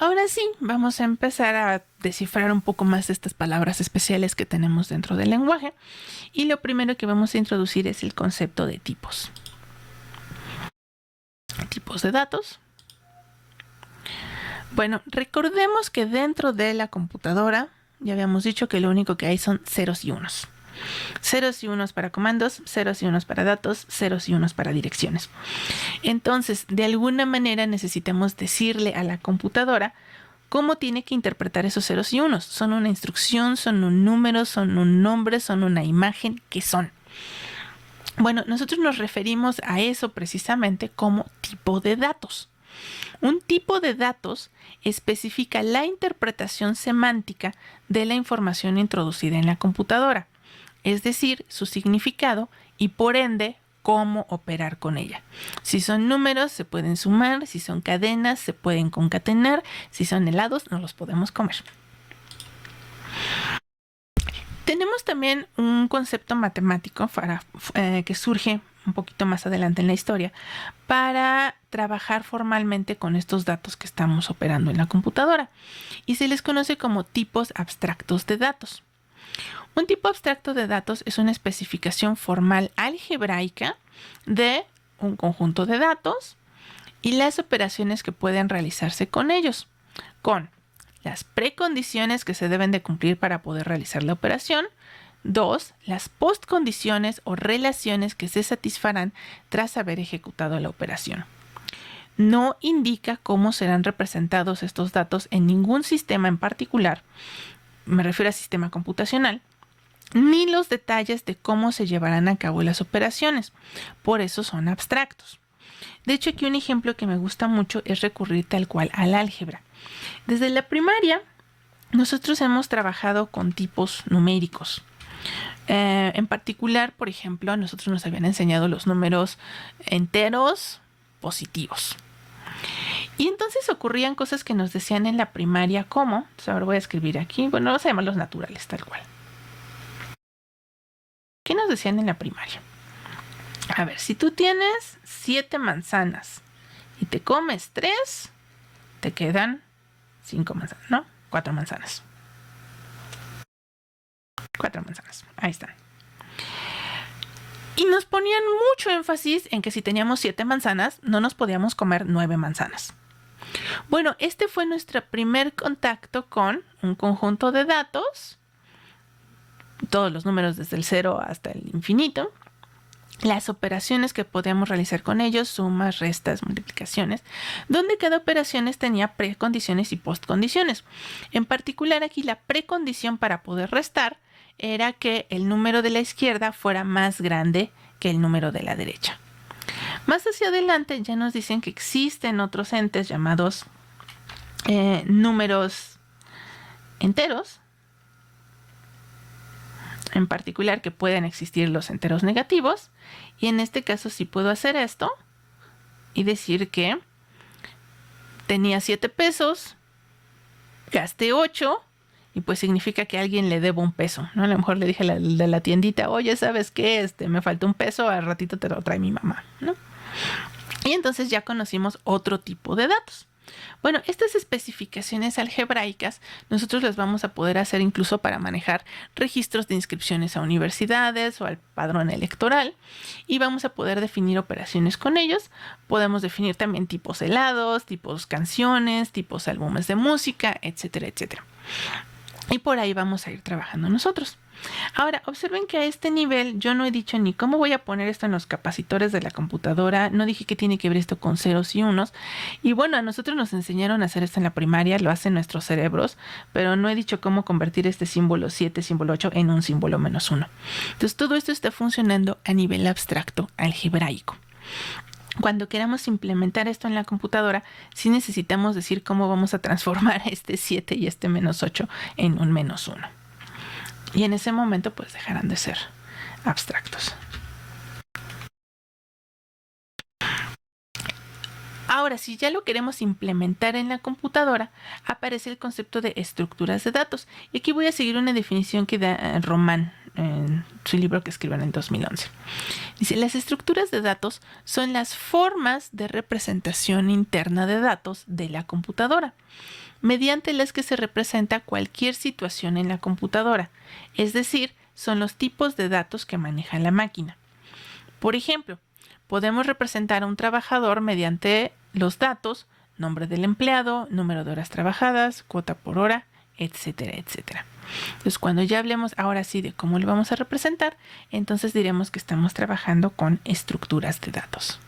Ahora sí, vamos a empezar a descifrar un poco más estas palabras especiales que tenemos dentro del lenguaje. Y lo primero que vamos a introducir es el concepto de tipos. Tipos de datos. Bueno, recordemos que dentro de la computadora ya habíamos dicho que lo único que hay son ceros y unos. Ceros y unos para comandos, ceros y unos para datos, ceros y unos para direcciones. Entonces, de alguna manera necesitamos decirle a la computadora cómo tiene que interpretar esos ceros y unos. Son una instrucción, son un número, son un nombre, son una imagen. ¿Qué son? Bueno, nosotros nos referimos a eso precisamente como tipo de datos. Un tipo de datos especifica la interpretación semántica de la información introducida en la computadora, es decir, su significado y por ende cómo operar con ella. Si son números, se pueden sumar, si son cadenas, se pueden concatenar, si son helados, no los podemos comer. Tenemos también un concepto matemático que surge un poquito más adelante en la historia para trabajar formalmente con estos datos que estamos operando en la computadora y se les conoce como tipos abstractos de datos. Un tipo abstracto de datos es una especificación formal algebraica de un conjunto de datos y las operaciones que pueden realizarse con ellos, con las precondiciones que se deben de cumplir para poder realizar la operación. 2. Las postcondiciones o relaciones que se satisfarán tras haber ejecutado la operación. No indica cómo serán representados estos datos en ningún sistema en particular, me refiero a sistema computacional, ni los detalles de cómo se llevarán a cabo las operaciones. Por eso son abstractos. De hecho, aquí un ejemplo que me gusta mucho es recurrir tal cual al álgebra. Desde la primaria, nosotros hemos trabajado con tipos numéricos. En particular, por ejemplo, a nosotros nos habían enseñado los números enteros positivos. Y entonces ocurrían cosas que nos decían en la primaria como, entonces ahora voy a escribir aquí, bueno, vamos a llamarlos naturales, tal cual. ¿Qué nos decían en la primaria? A ver, si tú tienes 7 manzanas y te comes 3, te quedan 5 manzanas, ¿no? 4 manzanas. 4 manzanas, ahí están. Y nos ponían mucho énfasis en que si teníamos 7 manzanas, no nos podíamos comer 9 manzanas. Bueno, este fue nuestro primer contacto con un conjunto de datos, todos los números desde el 0 hasta el infinito, las operaciones que podíamos realizar con ellos, sumas, restas, multiplicaciones, donde cada operación tenía precondiciones y postcondiciones. En particular aquí la precondición para poder restar era que el número de la izquierda fuera más grande que el número de la derecha. Más hacia adelante ya nos dicen que existen otros entes llamados números enteros, en particular que pueden existir los enteros negativos, y en este caso sí puedo hacer esto y decir que tenía 7 pesos, gasté 8 y pues significa que a alguien le debo un peso, ¿no? A lo mejor le dije al de la tiendita, oye, ¿sabes qué? Me falta un peso, al ratito te lo trae mi mamá, ¿no? Y entonces ya conocimos otro tipo de datos. Bueno, estas especificaciones algebraicas nosotros las vamos a poder hacer incluso para manejar registros de inscripciones a universidades o al padrón electoral y vamos a poder definir operaciones con ellos. Podemos definir también tipos helados, tipos canciones, tipos álbumes de música, etcétera, etcétera. Y por ahí vamos a ir trabajando nosotros. Ahora, observen que a este nivel yo no he dicho ni cómo voy a poner esto en los capacitores de la computadora, no dije qué tiene que ver esto con ceros y unos. Y bueno, a nosotros nos enseñaron a hacer esto en la primaria, lo hacen nuestros cerebros, pero no he dicho cómo convertir este símbolo 7, símbolo 8 en un símbolo -1. Entonces todo esto está funcionando a nivel abstracto, algebraico. Cuando queramos implementar esto en la computadora, sí necesitamos decir cómo vamos a transformar este 7 y este -8 en un -1. Y en ese momento pues dejarán de ser abstractos. Ahora, si ya lo queremos implementar en la computadora, aparece el concepto de estructuras de datos. Y aquí voy a seguir una definición que da Román en su libro que escribió en el 2011. Dice, las estructuras de datos son las formas de representación interna de datos de la computadora. mediante las que se representa cualquier situación en la computadora, es decir, son los tipos de datos que maneja la máquina. Por ejemplo, podemos representar a un trabajador mediante los datos, nombre del empleado, número de horas trabajadas, cuota por hora, etcétera, etcétera. Entonces, cuando ya hablemos ahora sí de cómo lo vamos a representar, entonces diremos que estamos trabajando con estructuras de datos.